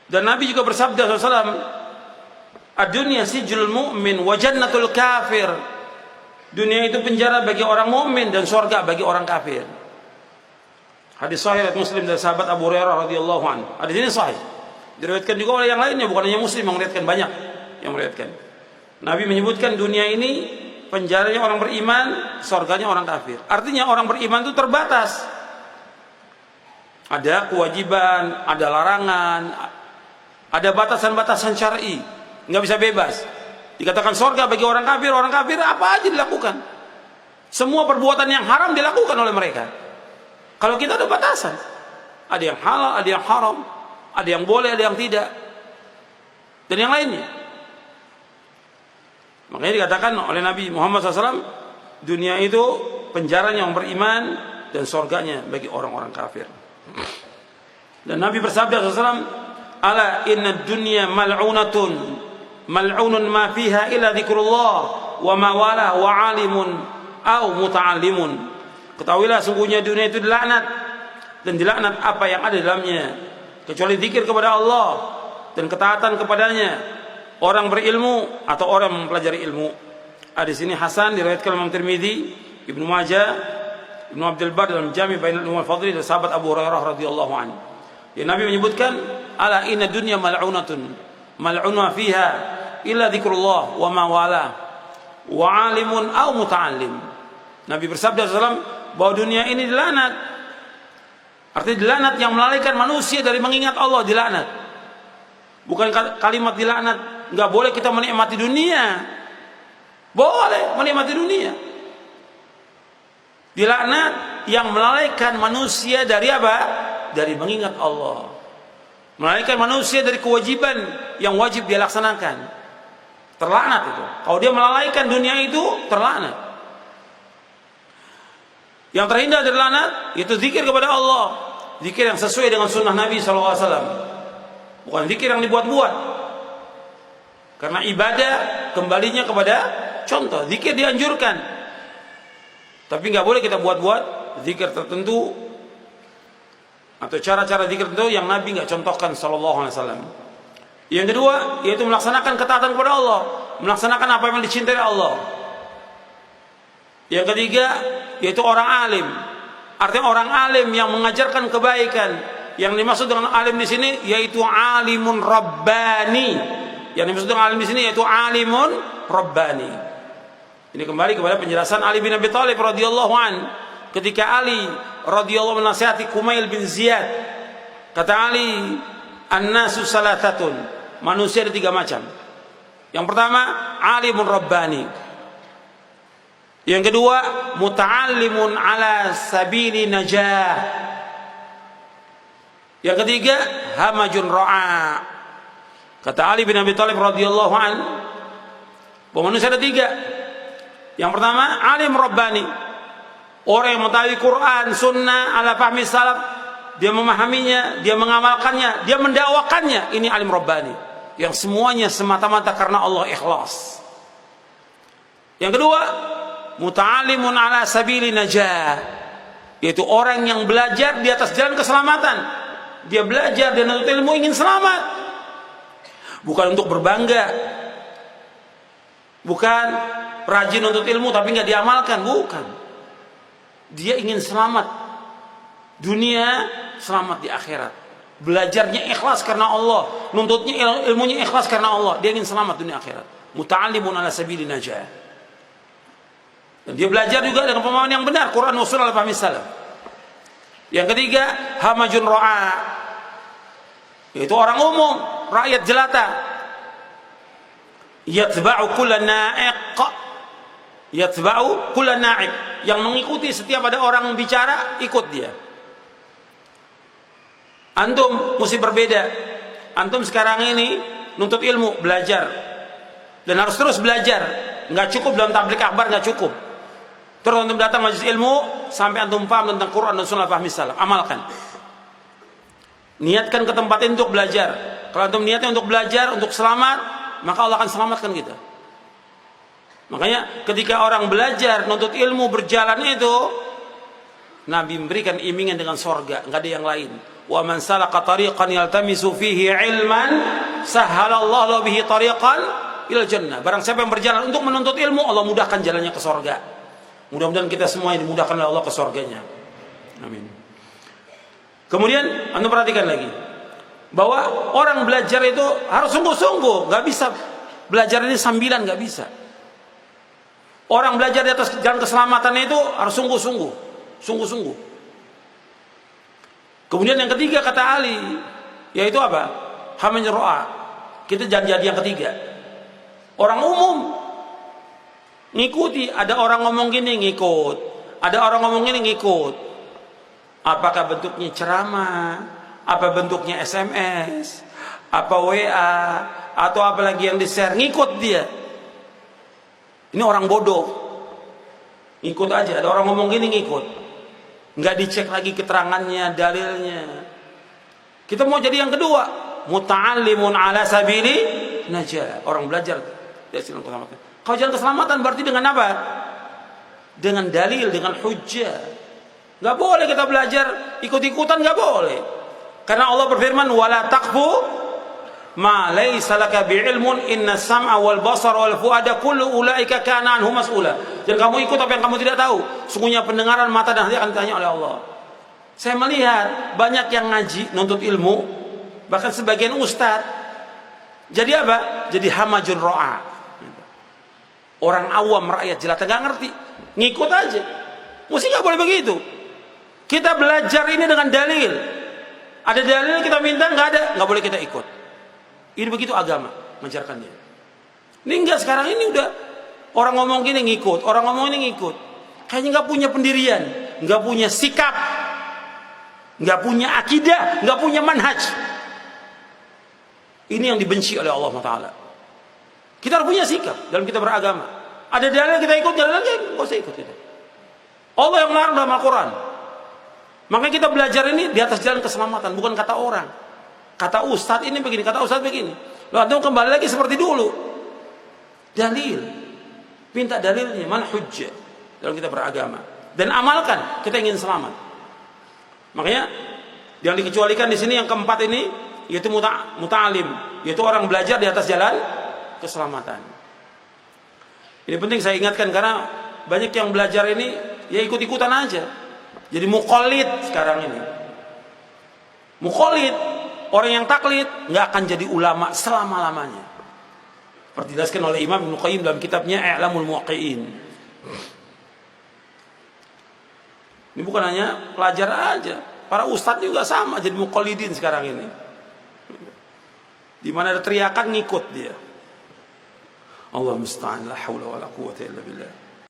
Dan Nabi juga bersabda SAW, ad-dunya sijnul mu'min wa jannatul kafir. Dunia itu penjara bagi orang mukmin dan surga bagi orang kafir. Hadis sahih riwayat Muslim dari sahabat Abu Hurairah radhiyallahu anhu. Hadis ini sahih. Diriwayatkan juga oleh yang lainnya, bukan hanya Muslim yang meriwayatkan, banyak yang meriwayatkan. Nabi menyebutkan dunia ini penjaranya orang beriman, surganya orang kafir. Artinya orang beriman itu terbatas. Ada kewajiban, ada larangan, ada batasan-batasan syar'i, nggak bisa bebas. Dikatakan surga bagi orang kafir apa aja dilakukan. Semua perbuatan yang haram dilakukan oleh mereka. Kalau kita ada batasan, ada yang halal, ada yang haram, ada yang boleh, ada yang tidak, dan yang lainnya. Makanya dikatakan oleh Nabi Muhammad SAW, dunia itu penjaranya orang beriman dan surganya bagi orang-orang kafir. Dan Nabi bersabda SAW, ala inna dunya mal'unatun mal'unun ma fiha illa dzikrullah wa ma wala wa alimun au muta'allimun. Ketahuilah sungguhnya dunia itu dilaknat, dan dilaknat apa yang ada di dalamnya kecuali zikir kepada Allah dan ketaatan kepadanya, orang berilmu atau orang mempelajari ilmu. Hadis ini hasan, diriwayatkan Imam Tirmidzi, Ibnu Majah, Ibnu Abdul Bar dalam Jami' Bainal Ulum wal Fadli dari sahabat Abu Hurairah radhiyallahu anhu. Ya, Nabi menyebutkan, ala inna dunya mal'unatun mal'unwa fiha illa dzikrullah wa ma wala wa alimun au muta'allim. Nabi bersabda SAW bahwa dunia ini dilaknat. Artinya dilaknat yang melalaikan manusia dari mengingat Allah, dilaknat. Bukan kalimat dilaknat nggak boleh kita menikmati dunia. Boleh menikmati dunia. Dilaknat yang melalaikan manusia dari apa? Dari mengingat Allah. Melalaikan manusia dari kewajiban yang wajib dia laksanakan. Terlaknat itu. Kalau dia melalaikan dunia itu, terlaknat. Yang terhindar dari laknat itu zikir kepada Allah, zikir yang sesuai dengan sunnah Nabi SAW, bukan zikir yang dibuat-buat. Karena ibadah kembalinya kepada contoh. Zikir dianjurkan, tapi nggak boleh kita buat-buat zikir tertentu atau cara-cara zikir tertentu yang Nabi nggak contohkan SAW. Yang kedua yaitu melaksanakan ketaatan kepada Allah, melaksanakan apa yang dicintai Allah. Yang ketiga yaitu orang alim. Artinya orang alim yang mengajarkan kebaikan. Yang dimaksud dengan alim di sini yaitu alimun rabbani. Yang dimaksud dengan alim di sini yaitu alimun rabbani. Ini kembali kepada penjelasan Ali bin Abi Thalib radhiyallahu an. Ketika Ali radhiyallahu menasihati Kumail bin Ziyad, kata Ali, an-nasu salathatun. Manusia ada 3 macam. Yang pertama, alimun rabbani. Yang kedua, muta'allimun ala sabili najah. Yang ketiga, hamajun ra'a. Kata Ali bin Abi Thalib radhiyallahu an, bahwa manusia ada 3. Yang pertama, alim rabbani. Orang yang mengetahui Quran, sunnah, ala fahmi salaf. Dia memahaminya, dia mengamalkannya, dia mendakwakannya. Ini alim rabbani. Yang semuanya semata-mata karena Allah, ikhlas. Yang kedua, muta'allimun ala sabili najah, yaitu orang yang belajar di atas jalan keselamatan. Dia belajar dan menuntut ilmu ingin selamat, bukan untuk berbangga, bukan rajin menuntut ilmu tapi nggak diamalkan, bukan. Dia ingin selamat dunia, selamat di akhirat. Belajarnya ikhlas karena Allah, nuntutnya ilmunya ikhlas karena Allah. Dia ingin selamat dunia akhirat. Muta'allimun ala sabili najah. Dan dia belajar juga dengan pemahaman yang benar, Quran wa sunnah al-fahmi salaf. Yang ketiga, hamajun ra'a, yaitu orang umum, rakyat jelata. Yatba'u kulla na'iq, yatba'u kulla na'iq, yang mengikuti setiap ada orang bicara, ikut dia. Antum mesti berbeda. Antum sekarang ini nuntut ilmu, belajar, dan harus terus belajar. Nggak cukup dalam tabligh akbar, nggak cukup. Terus antum datang majelis ilmu sampai antum paham tentang Quran dan sunnah fahmi salaf, amalkan. Niatkan ke tempat ini untuk belajar. Kalau antum niatnya untuk belajar, untuk selamat, maka Allah akan selamatkan kita. Makanya ketika orang belajar, nuntut ilmu, berjalan itu, Nabi memberikan imingan dengan sorga, nggak ada yang lain. Wa man salaka tariqan yaltamisu fihi ilman sahhalallahu lahu bihi tariqan ilal jannah. Barang siapa yang berjalan untuk menuntut ilmu, Allah mudahkan jalannya ke surga. Mudah-mudahan kita semua dimudahkan oleh Allah ke surganya. Amin. Kemudian Anda perhatikan lagi bahwa orang belajar itu harus sungguh-sungguh, nggak bisa belajar ini sambilan, nggak bisa. Orang belajar di atas jalan keselamatannya itu harus sungguh-sungguh, sungguh-sungguh. Kemudian yang ketiga kata Ali, yaitu apa? Hamil ro'a. Kita jangan jadi yang ketiga. Orang umum ngikuti, ada orang ngomong gini ngikut, ada orang ngomong gini ngikut. Apakah bentuknya ceramah, apa bentuknya SMS, apa WA, atau apa lagi yang di-share, ngikut dia. Ini orang bodoh, ngikut aja. Ada orang ngomong gini ngikut, nggak dicek lagi keterangannya, dalilnya. Kita mau jadi yang kedua, muta'allimun ala sabili najah, orang belajar dari jalan keselamatan. Kalau jalan keselamatan berarti dengan apa? Dengan dalil, dengan hujjah. Nggak boleh kita belajar ikut-ikutan, nggak boleh. Karena Allah berfirman, wala taqfu ma laysa laka bi'ilmun inna sam'a wal basara wal fuada kullu ulaika kana anhu mas'ula. Jangan kamu ikut apa yang kamu tidak tahu. Sungguhnya pendengaran, mata dan hati akan ditanya oleh Allah. Saya melihat banyak yang ngaji, nuntut ilmu, bahkan sebagian ustaz. Jadi apa? Jadi hamajun ro'a. Orang awam, rakyat jelata, nggak ngerti, ngikut aja. Mesti nggak boleh begitu. Kita belajar ini dengan dalil. Ada dalil kita minta, nggak ada, nggak boleh kita ikut. Ini begitu agama mengajarkannya. Ini enggak, sekarang ini udah orang ngomong gini ngikut, orang ngomong ini ngikut. Kayaknya nggak punya pendirian, nggak punya sikap, nggak punya akidah, nggak punya manhaj. Ini yang dibenci oleh Allah Taala. Kita harus punya sikap dalam kita beragama. Ada dalil kita ikut, jalan lagi nggak usah ikut kita. Allah yang melarang dalam Al-Quran. Makanya kita belajar ini di atas jalan keselamatan, bukan kata orang. Kata ustadz ini begini, kata ustadz begini. Lalu kembali lagi seperti dulu. Dalil. Minta dalilnya, mana hujjah dalam kita beragama. Dan amalkan, kita ingin selamat. Makanya yang dikecualikan di sini yang keempat ini, yaitu muta'alim, yaitu orang belajar di atas jalan keselamatan. Ini penting saya ingatkan karena banyak yang belajar ini ya ikut-ikutan aja. Jadi muqallid sekarang ini. Muqallid, orang yang taklid nggak akan jadi ulama selama-lamanya. Seperti dijelaskan oleh Imam Ibnu Qayyim dalam kitabnya I'lamul Muwaqqi'in. Ini bukan hanya pelajar aja, para ustadz juga sama jadi muqallidin sekarang ini. Di mana ada teriakan ngikut dia. Allah musta'an, la haula wala quwwata illa billah.